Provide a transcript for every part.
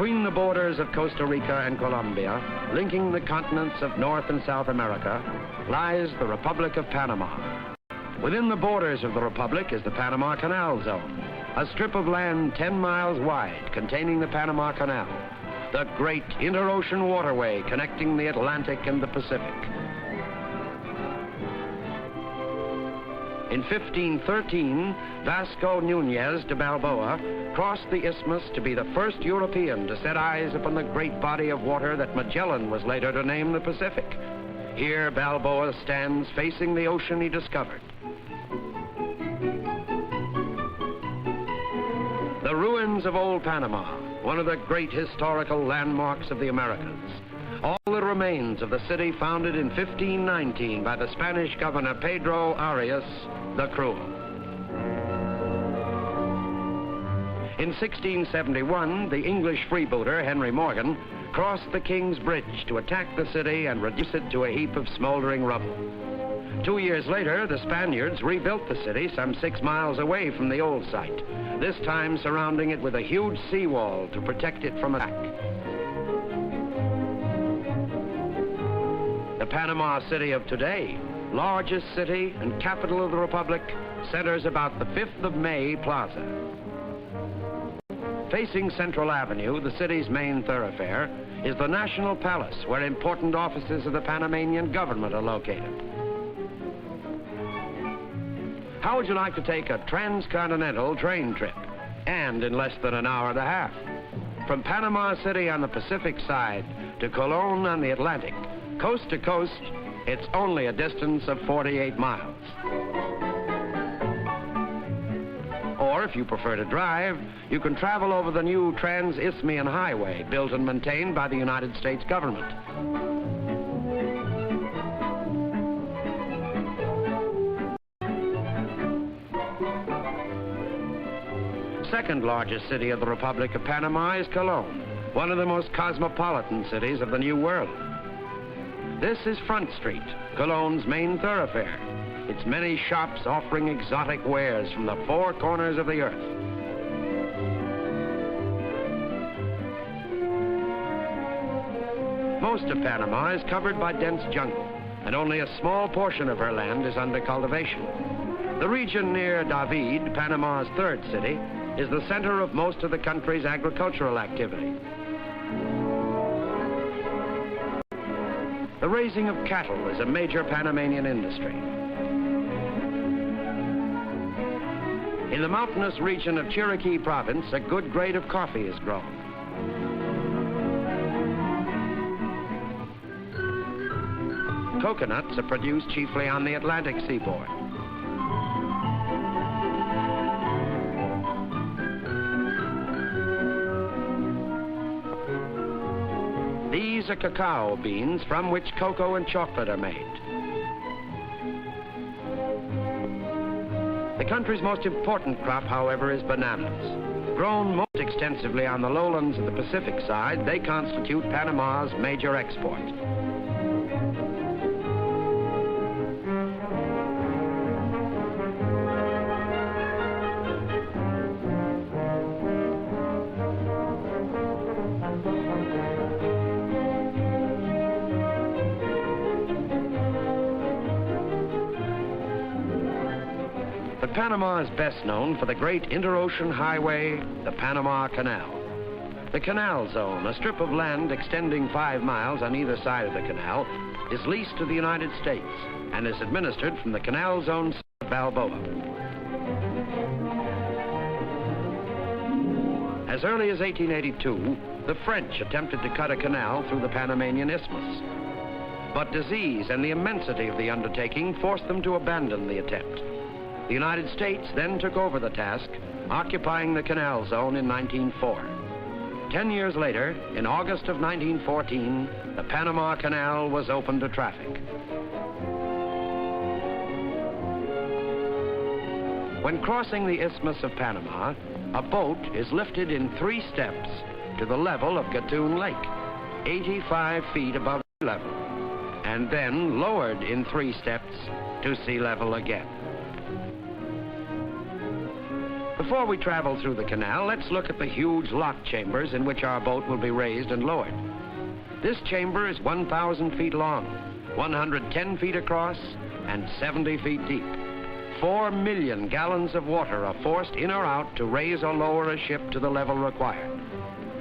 Between the borders of Costa Rica and Colombia, linking the continents of North and South America, lies the Republic of Panama. Within the borders of the Republic is the Panama Canal Zone, a strip of land 10 miles wide containing the Panama Canal, the great inter-ocean waterway connecting the Atlantic and the Pacific. In 1513, Vasco Núñez de Balboa crossed the isthmus to be the first European to set eyes upon the great body of water that Magellan was later to name the Pacific. Here, Balboa stands facing the ocean he discovered. The ruins of Old Panama, one of the great historical landmarks of the Americas. All that remains of the city founded in 1519 by the Spanish governor Pedro Arias the Cruel. In 1671, the English freebooter Henry Morgan crossed the King's Bridge to attack the city and reduce it to a heap of smoldering rubble. 2 years later, the Spaniards rebuilt the city some 6 miles away from the old site, this time surrounding it with a huge seawall to protect it from attack. The Panama City of today, largest city and capital of the Republic, centers about the 5th of May Plaza. Facing Central Avenue, the city's main thoroughfare, is the National Palace, where important offices of the Panamanian government are located. How would you like to take a transcontinental train trip, and in less than an hour and a half? From Panama City on the Pacific side to Colón on the Atlantic, coast to coast, it's only a distance of 48 miles. Or if you prefer to drive, you can travel over the new Trans-Isthmian Highway built and maintained by the United States government. Second largest city of the Republic of Panama is Colón, one of the most cosmopolitan cities of the New World. This is Front Street, Colón's main thoroughfare, its many shops offering exotic wares from the 4 corners of the earth. Most of Panama is covered by dense jungle, and only a small portion of her land is under cultivation. The region near David, Panama's 3rd city, is the center of most of the country's agricultural activity. The raising of cattle is a major Panamanian industry. In the mountainous region of Chiriquí province, a good grade of coffee is grown. Coconuts are produced chiefly on the Atlantic seaboard. These are cacao beans from which cocoa and chocolate are made. The country's most important crop, however, is bananas. Grown most extensively on the lowlands of the Pacific side, they constitute Panama's major export. Panama is best known for the great inter-ocean highway, the Panama Canal. The Canal Zone, a strip of land extending 5 miles on either side of the canal, is leased to the United States and is administered from the Canal Zone of Balboa. As early as 1882, the French attempted to cut a canal through the Panamanian Isthmus. But disease and the immensity of the undertaking forced them to abandon the attempt. The United States then took over the task, occupying the Canal Zone in 1904. 10 years later, in August of 1914, the Panama Canal was open to traffic. When crossing the Isthmus of Panama, a boat is lifted in 3 steps to the level of Gatun Lake, 85 feet above sea level, and then lowered in 3 steps to sea level again. Before we travel through the canal, let's look at the huge lock chambers in which our boat will be raised and lowered. This chamber is 1,000 feet long, 110 feet across, and 70 feet deep. 4 million gallons of water are forced in or out to raise or lower a ship to the level required.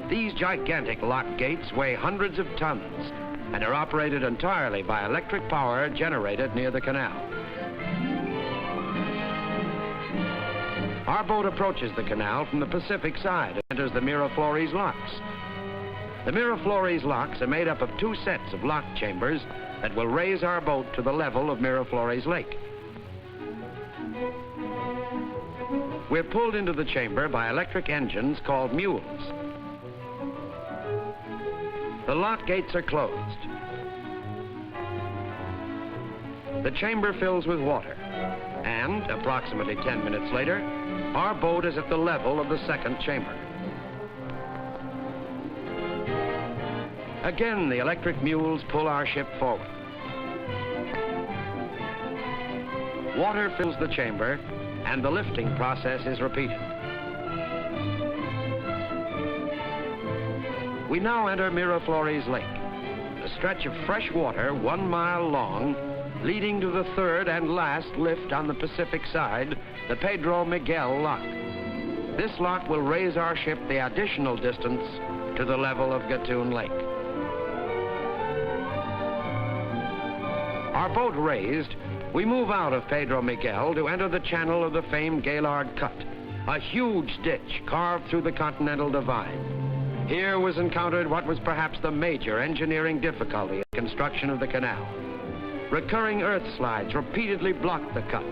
These gigantic lock gates weigh hundreds of tons and are operated entirely by electric power generated near the canal. Our boat approaches the canal from the Pacific side and enters the Miraflores locks. The Miraflores locks are made up of 2 sets of lock chambers that will raise our boat to the level of Miraflores Lake. We're pulled into the chamber by electric engines called mules. The lock gates are closed. The chamber fills with water, and approximately 10 minutes later, our boat is at the level of the second chamber. Again, the electric mules pull our ship forward. Water fills the chamber, and the lifting process is repeated. We now enter Miraflores Lake, a stretch of fresh water 1 mile long, leading to the third and last lift on the Pacific side, the Pedro Miguel Lock. This lock will raise our ship the additional distance to the level of Gatun Lake. Our boat raised, we move out of Pedro Miguel to enter the channel of the famed Gaylord Cut, a huge ditch carved through the Continental Divide. Here was encountered what was perhaps the major engineering difficulty in the construction of the canal. Recurring earth slides repeatedly blocked the cut,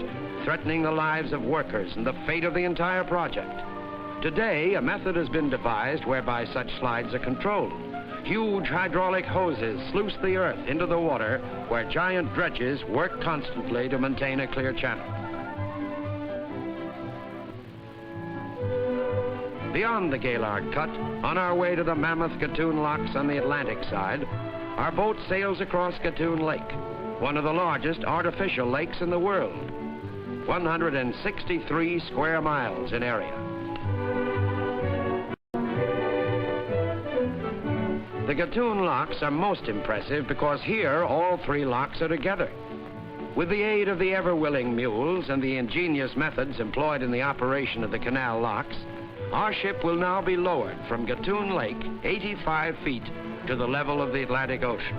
threatening the lives of workers and the fate of the entire project. Today, a method has been devised whereby such slides are controlled. Huge hydraulic hoses sluice the earth into the water, where giant dredges work constantly to maintain a clear channel. Beyond the Gaylord Cut, on our way to the Mammoth Gatun Locks on the Atlantic side, our boat sails across Gatun Lake, one of the largest artificial lakes in the world, 163 square miles in area. The Gatun Locks are most impressive because here all 3 locks are together. With the aid of the ever-willing mules and the ingenious methods employed in the operation of the canal locks, our ship will now be lowered from Gatun Lake 85 feet to the level of the Atlantic Ocean.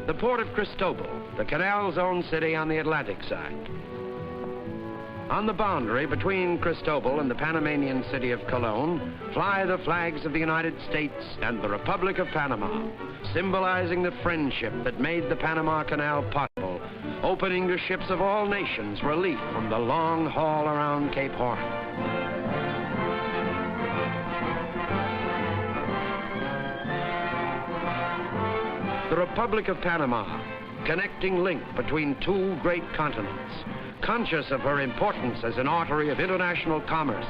The port of Cristobal, the canal's own city on the Atlantic side. On the boundary between Cristobal and the Panamanian city of Colon fly the flags of the United States and the Republic of Panama, symbolizing the friendship that made the Panama Canal possible, opening to ships of all nations relief from the long haul around Cape Horn. The Republic of Panama, connecting link between 2 great continents, conscious of her importance as an artery of international commerce,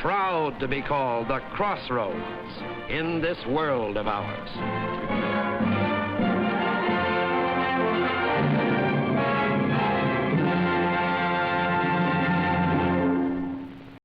proud to be called the crossroads in this world of ours.